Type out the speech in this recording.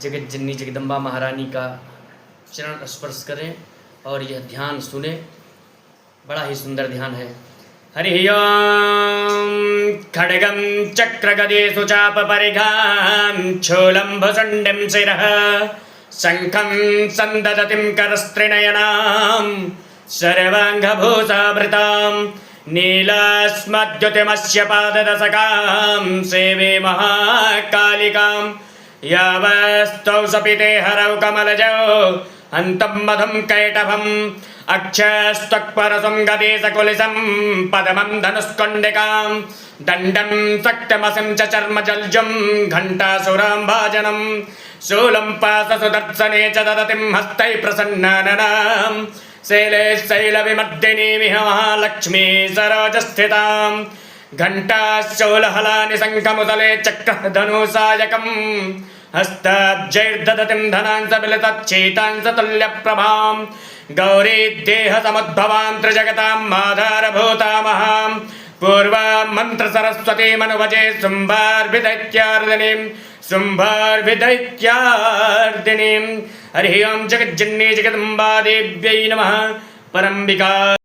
जगत जननी जगदम्बा महारानी का चरण स्पर्श करें और यह ध्यान सुने। बड़ा ही सुंदर ध्यान है। हरि ओम खड्गं चक्रगदेषु चापपरिघां शूलं भुसुण्डिं शिरः शङ्खं सन्ददतिं करस्त्रिनयनां सर्वाङ्गभूषावृतां नीलास्मद्युतिमस्य पाददशकां सेवे महाकालिकां यावस्तौ सपिते हरौ कमलजौ अन्तं मधुं कैटभम् अक्षस्तक्परसं गदेशकुलिसं पदमं धनुष्कण्डिकां दण्डं शक्तमसिं च चर्मजल्जं घण्टासुरां भाजनं शूलं पाशसुदर्शने च ददतिं हस्तैः प्रसन्नाननां शैले शैलविमर्दिनीमिह महालक्ष्मी सरोजस्थितां घण्टाशूलहलानि शङ्खमुदले चक्रधनुसायकं हस्ताब्जैर्ददतिं धनांसबिलतच्छीतांसतुल्यप्रभां गौरी देहसमुद्भवां त्रिजगतां माधारभूतामहां पूर्वां मन्त्रसरस्वतीमनुभजे शुम्भार्भिदैत्यार्दिनीं हरि ओं जगज्जननी जगदम्बा देव्यै नमः। परम्बिका